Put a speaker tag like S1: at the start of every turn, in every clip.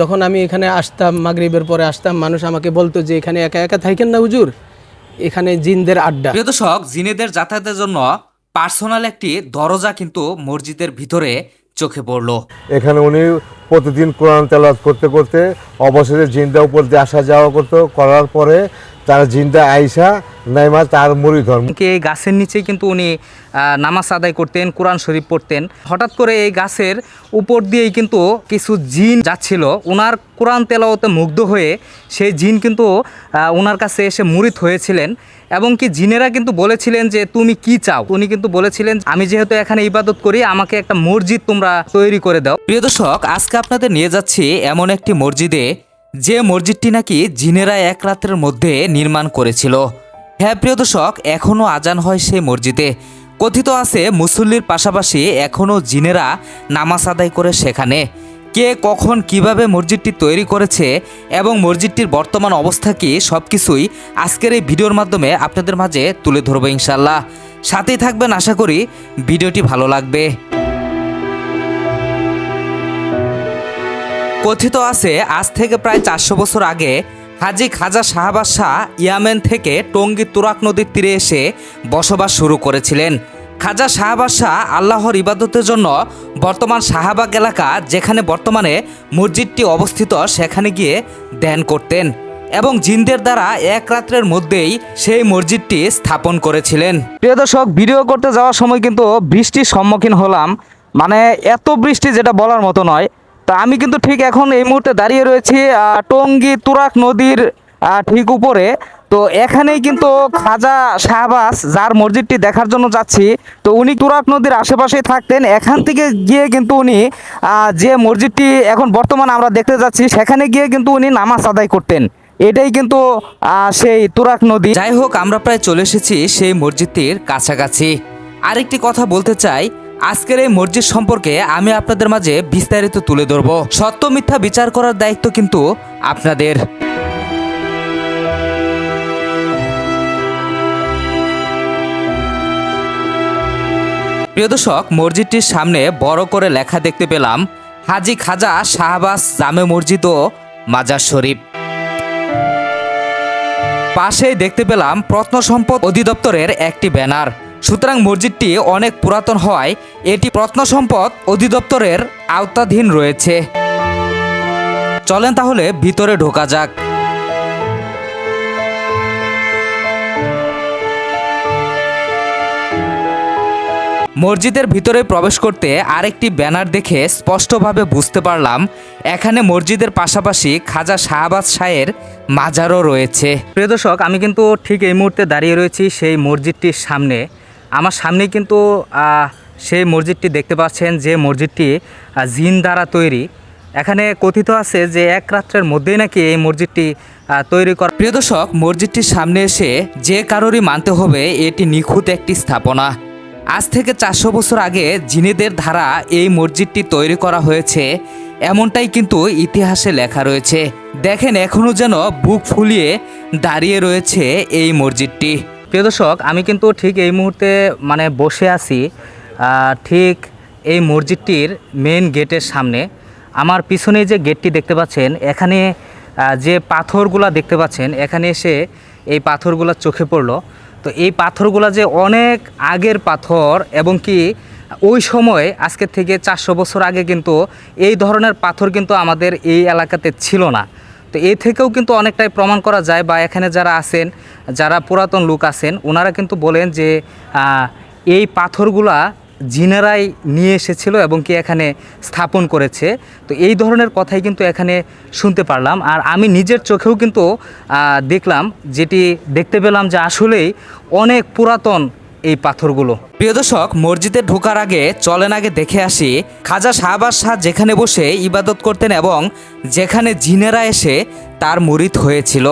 S1: যখন আমি এখানে আসতাম, মাগরিবের পরে আসতাম, মানুষ আমাকে বলতো যে এখানে একা একা থাকেন না হুজুর, এখানে জিনদের আড্ডা।
S2: প্রিয় দর্শক, জিনেদের যাতায়াতের জন্য পার্সোনাল একটি দরজা কিন্তু মসজিদের ভিতরে চোখে পড়লো।
S3: এখানে উনি প্রতিদিন কোরআন তেলাওয়াত করতে করতে অবশেষে জিন্দা উপর দিয়ে আসা যাওয়া করার পরে তার জিন্দা আইসা নাইমা তার মুরিদ হন।
S4: এই গাছের নিচেই কিন্তু উনি নামাজ আদায় করতেন, কোরআন শরীফ পড়তেন। হঠাৎ করে এই গাছের উপর দিয়েই কিন্তু কিছু জিন যাচ্ছিল। ওনার কোরআন তেলাওয়াতে মুগ্ধ হয়ে সেই জিন কিন্তু ওনার কাছে এসে মুরিদ হয়েছিলেন এবং কি জিনেরা কিন্তু বলেছিলেন যে তুমি কি চাও। উনি কিন্তু বলেছিলেন আমি যেহেতু এখানে ইবাদত করি, আমাকে একটা মসজিদ তোমরা তৈরি করে দাও।
S2: প্রিয় দর্শক, আজকে আপনাদের নিয়ে যাচ্ছি এমন একটি মসজিদে, যে মসজিদটি নাকি জিনেরা এক রাতের মধ্যে নির্মাণ করেছিল। হ্যাঁ প্রিয় দর্শক, এখনও আজান হয় সেই মসজিদে। কথিত আছে মুসল্লির পাশাপাশি এখনও জিনেরা নামাজ আদায় করে সেখানে। কে কখন কিভাবে মসজিদটি তৈরি করেছে এবং মসজিদটির বর্তমান অবস্থা কি, সব কিছুই আজকের এই ভিডিওর মাধ্যমে আপনাদের মাঝে তুলে ধরবো ইনশাল্লাহ। সাথেই থাকবেন, আশা করি ভিডিওটি ভালো লাগবে। কথিত আছে আজ থেকে প্রায় 400 বছর আগে হাজী খাজা শাহবাজ শাহ ইয়ামেন থেকে টঙ্গী তুরাক নদীর তীরে এসে বসবাস শুরু করেছিলেন। খাজা শাহবাজ শাহ আল্লাহর ইবাদতের জন্য বর্তমান শাহবাগ এলাকা, যেখানে বর্তমানে মসজিদটি অবস্থিত, সেখানে গিয়ে ধ্যান করতেন এবং জিনদের দ্বারা এক রাত্রের মধ্যেই সেই মসজিদটি স্থাপন করেছিলেন।
S4: প্রিয় দর্শক, ভিডিও করতে যাওয়ার সময় কিন্তু বৃষ্টির সম্মুখীন হলাম, মানে এত বৃষ্টি যেটা বলার মতো নয়। তা আমি কিন্তু ঠিক এখন এই মুহূর্তে দাঁড়িয়ে রয়েছি টঙ্গী তুরাক নদীর ঠিক উপরে। তো এখানেই কিন্তু খাজা শাহবাজ, যার মসজিদটি দেখার জন্য যাচ্ছি, তো উনি তুরাক নদীর আশেপাশেই থাকতেন। এখান থেকে গিয়ে কিন্তু উনি যে মসজিদটি এখন বর্তমানে আমরা দেখতে যাচ্ছি, সেখানে গিয়ে কিন্তু উনি নামাজ আদায় করতেন। এটাই কিন্তু সেই তুরাক নদী।
S2: যাই হোক, আমরা প্রায় চলে এসেছি সেই মসজিদটির কাছাকাছি। আরেকটি কথা বলতে চাই, আজকের এই মসজিদ সম্পর্কে আমি আপনাদের মাঝে বিস্তারিত তুলে ধরব। সত্য মিথ্যা বিচার করার দায়িত্ব কিন্তু আপনাদের। প্রিয় দর্শক, মসজিদটির সামনে বড় করে লেখা দেখতে পেলাম হাজী খাজা শাহবাজ জামে মসজিদ ও মাজার শরীফ। পাশেই দেখতে পেলাম প্রত্নসম্পদ অধিদপ্তরের একটি ব্যানার। সুতরাং মসজিদটি অনেক পুরাতন হওয়ায় এটি প্রত্নসম্পদ অধিদপ্তরের আওতাধীন রয়েছে। চলেন তাহলে ভিতরে ঢোকা যাক। মসজিদের ভিতরে প্রবেশ করতে আরেকটি ব্যানার দেখে স্পষ্টভাবে বুঝতে পারলাম এখানে মসজিদের পাশাপাশি খাজা শাহবাজ শাহের মাজারও রয়েছে।
S4: প্রিয় দর্শক, আমি কিন্তু ঠিক এই মুহূর্তে দাঁড়িয়ে রয়েছি সেই মসজিদটির সামনে। আমার সামনে কিন্তু সেই মসজিদটি দেখতে পাচ্ছেন, যে মসজিদটি জিন দ্বারা তৈরি। এখানে কথিত আছে যে এক রাত্রের মধ্যেই নাকি এই মসজিদটি তৈরি করা।
S2: প্রিয় দর্শক, মসজিদটির সামনে এসে যে কারোরই মানতে হবে এটি নিখুঁত একটি স্থাপনা। আজ থেকে 400 বছর আগে জিনেদের দ্বারা এই মসজিদটি তৈরি করা হয়েছে, এমনটাই কিন্তু ইতিহাসে লেখা রয়েছে। দেখেন, এখনও যেন বুক ফুলিয়ে দাঁড়িয়ে রয়েছে এই মসজিদটি।
S4: প্রিয় দর্শক, আমি কিন্তু ঠিক এই মুহূর্তে মানে বসে আছি ঠিক এই মসজিদটির মেন গেটের সামনে। আমার পিছনে যে গেটটি দেখতে পাচ্ছেন, এখানে যে পাথরগুলা দেখতে পাচ্ছেন, এখানে এসে এই পাথরগুলা চোখে পড়লো। তো এই পাথরগুলা যে অনেক আগের পাথর এবং কি ওই সময় আজকের থেকে 400 বছর আগে কিন্তু এই ধরনের পাথর কিন্তু আমাদের এই এলাকাতে ছিল না। তো এই থেকেও কিন্তু অনেকটাই প্রমাণ করা যায়, বা এখানে যারা আছেন, যারা পুরাতন লোক আছেন, ওনারা কিন্তু বলেন যে এই পাথরগুলা জিনেরাই নিয়ে এসেছিল এবং কি এখানে স্থাপন করেছে। তো এই ধরনের কথাই কিন্তু এখানে শুনতে পারলাম। আর আমি নিজের চোখেও কিন্তু দেখলাম, যেটি দেখতে পেলাম যে আসলেই অনেক পুরাতন এই পাথরগুলো।
S2: প্রিয় দর্শক, মসজিদে ঢোকার আগে চলেন আগে দেখে আসি খাজা শাহবাজ শাহ যেখানে বসে ইবাদত করতেন এবং যেখানে জিনেরা এসে তার মুরিদ হয়েছিল।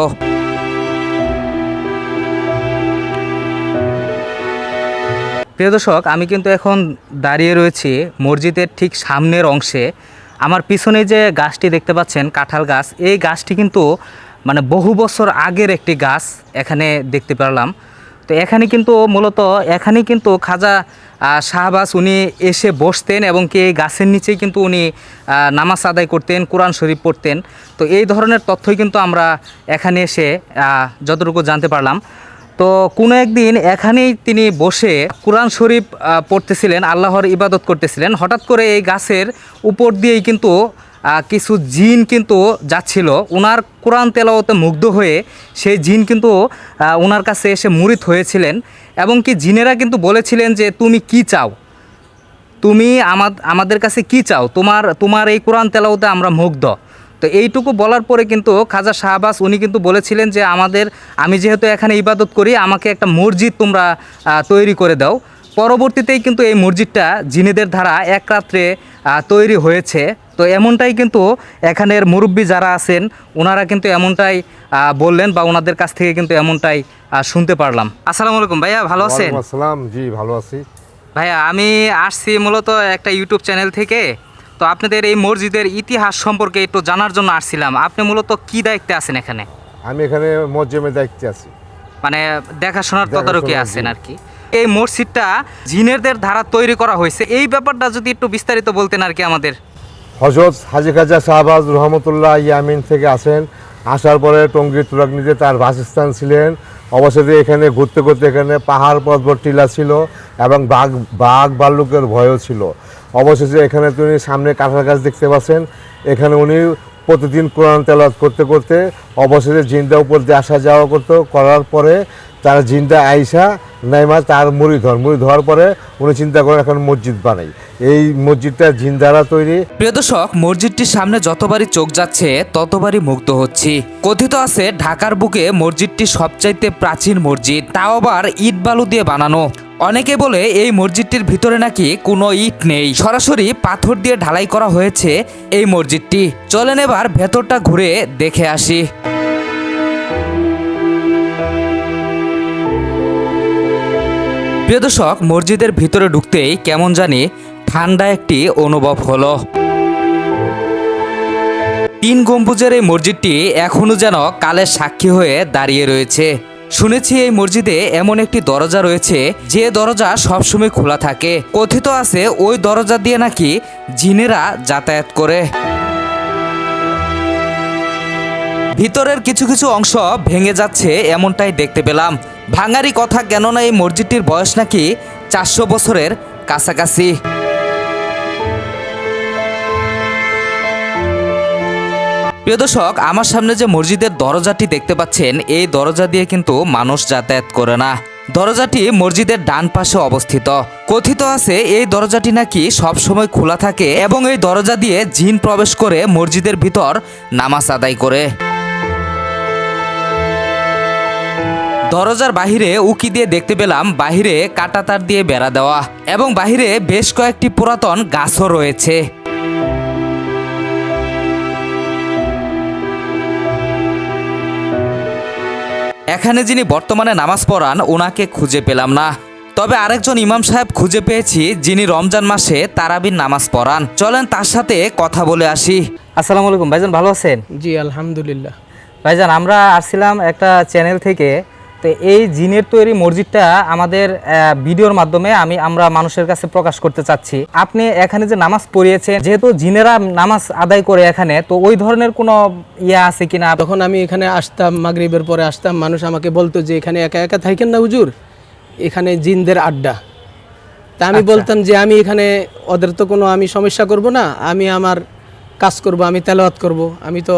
S4: প্রিয় দর্শক, আমি কিন্তু এখন দাঁড়িয়ে রয়েছি মসজিদের ঠিক সামনের অংশে। আমার পিছনে যে গাছটি দেখতে পাচ্ছেন, কাঁঠাল গাছ, এই গাছটি কিন্তু মানে বহু বছর আগের একটি গাছ এখানে দেখতে পারলাম। তো এখানে কিন্তু মূলত এখানেই কিন্তু খাজা শাহবাজ উনি এসে বসতেন এবং কি এই গাছের নিচেই কিন্তু উনি নামাজ আদায় করতেন, কোরআন শরীফ পড়তেন। তো এই ধরনের তথ্যই কিন্তু আমরা এখানে এসে যতটুকু জানতে পারলাম। তো কোনো একদিন এখানেই তিনি বসে কোরআন শরীফ পড়তেছিলেন, আল্লাহর ইবাদত করতেছিলেন। হঠাৎ করে এই গাছের উপর দিয়েই কিন্তু কিছু জিন কিন্তু যাচ্ছিল। ওনার কোরআন তেলাওয়াতে মুগ্ধ হয়ে সেই জিন কিন্তু ওনার কাছে এসে মুরিদ হয়েছিলেন এবং কি জিনেরা কিন্তু বলেছিলেন যে তুমি কি চাও, তুমি আমাদের কাছে কি চাও, তোমার এই কোরআন তেলাওয়াতে আমরা মুগ্ধ। তো এইটুকু বলার পরে কিন্তু খাজা শাহবাজ উনি কিন্তু বলেছিলেন যে আমি যেহেতু এখানে ইবাদত করি, আমাকে একটা মসজিদ তোমরা তৈরি করে দাও। পরবর্তীতেই কিন্তু এই মসজিদটা জিনেদের দ্বারা এক রাত্রে তৈরি হয়েছে। তো এমনটাই কিন্তু এখানের মুরব্বি যারা আছেন ওনারা কিন্তু এমনটাই বললেন বা ওনাদের কাছ থেকে কিন্তু এমনটাই শুনতে পারলাম। আসসালামু আলাইকুম ভাইয়া, ভালো আছেন?
S3: ওয়ালাইকুম আসসালাম, জি ভালো আছি।
S4: ভাইয়া আমি আসছি মূলত একটা ইউটিউব চ্যানেল থেকে। তো আপনাদের এই মসজিদের ইতিহাস সম্পর্কে একটু জানার জন্য আসছিলাম। আপনি মূলত কি দায়িত্বে আছেন এখানে?
S3: আমি এখানে মসজিদের দায়িত্বে আছি,
S4: মানে দেখাশোনার তদারকি
S3: দেখাশোনার,
S4: আছেন
S3: জি।
S4: আর কি। এই মসজিদটা জিনেরদের দ্বারা তৈরি করা হয়েছে, এই ব্যাপারটা যদি একটু বিস্তারিত বলতেন আর কি আমাদের।
S3: হযরত হাজী খাজা শাহবাজ রহমতুল্লাহ ইয়ামিন থেকে আসেন। আসার পরে টঙ্গী তুরাগনিতে তার বাসস্থান ছিলেন। অবশেষে এখানে ঘুরতে ঘুরতে এখানে পাহাড় পর্বত টিলা ছিল এবং বাঘ ভাল্লুকের ভয়ও ছিল। অবশেষে এখানে তিনি সামনে কাঁঠাল গাছ দেখতে পাচ্ছেন, এখানে উনি প্রতিদিন কোরআন তেলাওয়াত করতে করতে অবশেষে জিন্দা উপর দিয়ে আসা যাওয়া করার পরে তার জিন্দা আইসা নাইমা তার মুড়ি হওয়ার পরে উনি চিন্তা করেন এখন মসজিদ বানাই। এই মসজিদটা জিন্দারা তৈরি।
S2: প্রিয় দর্শক, মসজিদটির সামনে যতবারই চোখ যাচ্ছে ততবারই মুগ্ধ হচ্ছি। কথিত আছে ঢাকার বুকে মসজিদটি সবচাইতে প্রাচীন মসজিদ, তাও আবার ইট বালু দিয়ে বানানো। অনেকে বলে এই মসজিদটির ভিতরে নাকি কোনো ইট নেই, সরাসরি পাথর দিয়ে ঢালাই করা হয়েছে এই মসজিদটি। চলেন এবার ভেতরটা ঘুরে দেখে আসি। প্রিয় দর্শক, মসজিদের ভিতরে ঢুকতেই কেমন জানি ঠান্ডা একটি অনুভব হলো। 3 গম্বুজের এই মসজিদটি এখনো যেন কালের সাক্ষী হয়ে দাঁড়িয়ে রয়েছে। শুনেছি এই মসজিদে এমন একটি দরজা রয়েছে যে দরজা সবসময় খোলা থাকে। কথিত আছে ওই দরজা দিয়ে নাকি জিনেরা যাতায়াত করে। ভিতরের কিছু কিছু অংশ ভেঙে যাচ্ছে এমনটাই দেখতে পেলাম। ভাঙারই কথা, কেননা এই মসজিদটির বয়স নাকি 400 বছরের কাছাকাছি। প্রিয় দর্শক, আমার সামনে যে মসজিদের দরজাটি দেখতে পাচ্ছেন, এই দরজা দিয়ে কিন্তু মানুষ যাতায়াত করে না। দরজাটি মসজিদের ডান পাশে অবস্থিত। কথিত আছে এই দরজাটি নাকি সব সময় খোলা থাকে এবং এই দরজা দিয়ে জিন প্রবেশ করে মসজিদের ভিতর নামাজ আদায় করে। দরজার বাহিরে উকি দিয়ে দেখতে পেলাম বাহিরে কাঁটাতার দিয়ে বেড়া দেওয়া এবং বাহিরে বেশ কয়েকটি পুরাতন গাছও রয়েছে। এখানে যিনি বর্তমানে নামাজ পড়ান ওনাকে খুঁজে পেলাম না, তবে আরেকজন ইমাম সাহেব খুঁজে পেয়েছি যিনি রমজান মাসে তারাবির নামাজ পড়ান। চলেন তার সাথে কথা বলে আসি।
S4: আসসালামু আলাইকুম ভাইজান, ভালো আছেন?
S1: জি আলহামদুলিল্লাহ।
S4: ভাইজান আমরা আসছিলাম একটা চ্যানেল থেকে। তো এই জিনের তৈরি মসজিদটা আমাদের ভিডিওর মাধ্যমে আমরা মানুষের কাছে প্রকাশ করতে চাচ্ছি। আপনি এখানে যে নামাজ পড়িয়েছেন, যেহেতু জিনেরা নামাজ আদায় করে এখানে, তো ওই ধরনের কোনো আছে কিনা?
S1: তখন আমি এখানে আসতাম, মাগরিবের পরে আসতাম, মানুষ আমাকে বলতো যে এখানে একা একা থাকেন না হুজুর, এখানে জিনদের আড্ডা। তা আমি বলতাম যে আমি এখানে ওদের তো কোনো আমি সমস্যা করব না, আমি আমার কাজ করব, আমি তেলাওয়াত করব, আমি তো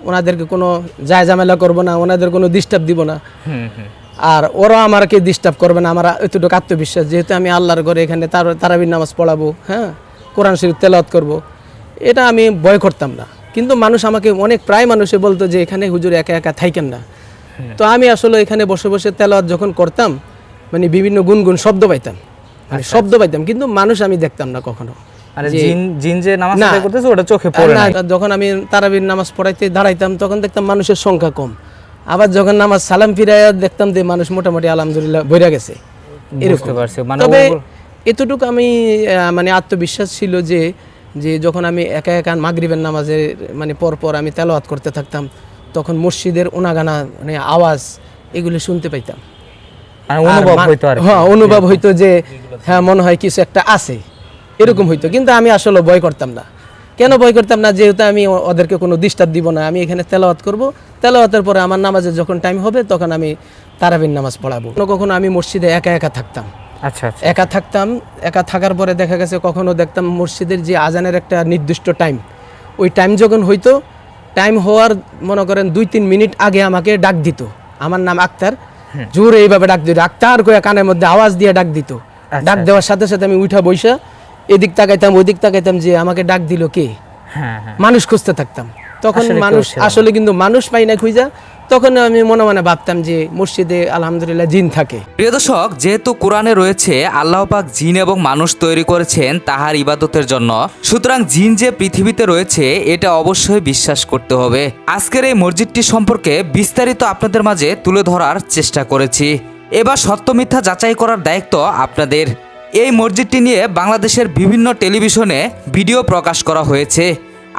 S1: ওনাদেরকে কোনো যায় ঝামেলা করবো না, ওনাদের কোনো ডিস্টার্ব দিব না, আর ওরা আমাকে ডিস্টার্ব করবে না। আমার এতটুকু আত্মবিশ্বাস, যেহেতু আমি আল্লাহর ঘরে এখানে তারাবির নামাজ পড়াবো, হ্যাঁ, কোরআন শরীফ তেলাওয়াত করব, এটা আমি ভয় করতাম না। কিন্তু মানুষ আমাকে প্রায় মানুষে বলতো যে এখানে হুজুর একা একা থাকেন না। তো আমি আসলে এখানে বসে বসে তেলাওয়াত যখন করতাম, মানে বিভিন্ন গুনগুন শব্দ পাইতাম, মানে শব্দ পাইতাম, কিন্তু মানুষ আমি দেখতাম না কখনো।
S4: আরে জিন যে নামাজ আদায় করতেছে ওটা চোখে পড়ে না।
S1: যখন আমি তারাবির নামাজ পড়াইতে দাঁড়াইতাম তখন দেখতাম মানুষের সংখ্যা কম, আবার যখন নামাজ সালাম ফিরাইয়া দেখতাম যে মানুষ মোটামুটি আলহামদুলিল্লাহ ভরে গেছে।
S4: বুঝতে পারছি, মানে
S1: তবে এতটুকু আমি মানে আত্মবিশ্বাস ছিল যে যখন আমি একা একা মাগরিবের নামাজে মানে পরপর আমি তেলাওয়াত করতে থাকতাম, তখন মসজিদের ওনাগানা মানে আওয়াজ এগুলি শুনতে পাইতাম।
S4: মানে অনুভব হইতো আর কি।
S1: হ্যাঁ, অনুভব হইতো যে হ্যাঁ মনে হয় কিছু একটা আছে, এরকম হইতো। কিন্তু আমি আসলে ভয় করতাম না। কেন ভয় করতাম না? যেহেতু আমি ওদেরকে কোনো ডিস্টার্ব দিব না, আমি এখানে তেলাওয়াত করব, তেলাওয়াতের পরে আমার নামাজের যখন টাইম হবে তখন আমি তারাবির নামাজ পড়াবো। কখনো কখনো আমি মসজিদে একা একা থাকতাম,
S4: আচ্ছা আচ্ছা।
S1: একা থাকতাম। একা থাকার পরে দেখা গেছে কখনো দেখতাম মসজিদের যে আজানের একটা নির্দিষ্ট টাইম, ওই টাইম যখন হইতো, টাইম হওয়ার মনে করেন 2-3 মিনিট আগে আমাকে ডাক দিত। আমার নাম আক্তার, জোরে এইভাবে ডাক দিত, আক্তার কয়ে কানের মধ্যে আওয়াজ দিয়ে ডাক দিত। ডাক দেওয়ার সাথে সাথে আমি উঠা বইসা এদিক তাকাইতাম ওদিক তাকাইতাম যে আমাকে ডাক দিল কে,
S4: হ্যাঁ হ্যাঁ।
S1: মানুষ খুঁজতে থাকতাম। তখন
S4: আসলে কেউ
S1: মানুষ
S4: ছিল না।
S1: আসলে কিন্তু মানুষ পাই না খুঁজা, তখন আমি মনে মনে ভাবতাম যে মসজিদে আলহামদুলিল্লাহ জিন থাকে।
S2: প্রিয় দর্শক, যেহেতু কোরআনে রয়েছে আল্লাহ পাক জিন এবং মানুষ তৈরি করেছেন তাহার ইবাদতের জন্য, সুতরাং জিন যে পৃথিবীতে রয়েছে এটা অবশ্যই বিশ্বাস করতে হবে। আজকের এই মসজিদটি সম্পর্কে বিস্তারিত আপনাদের মাঝে তুলে ধরার চেষ্টা করেছি। এবার সত্য মিথ্যা যাচাই করার দায়িত্ব আপনাদের। এই মসজিদটি নিয়ে বাংলাদেশের বিভিন্ন টেলিভিশনে ভিডিও প্রকাশ করা হয়েছে।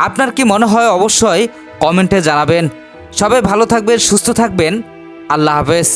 S2: আপনার কি মনে হয় অবশ্যই কমেন্টে জানাবেন। সবাই ভালো থাকবেন, সুস্থ থাকবেন। আল্লাহ হাফেজ।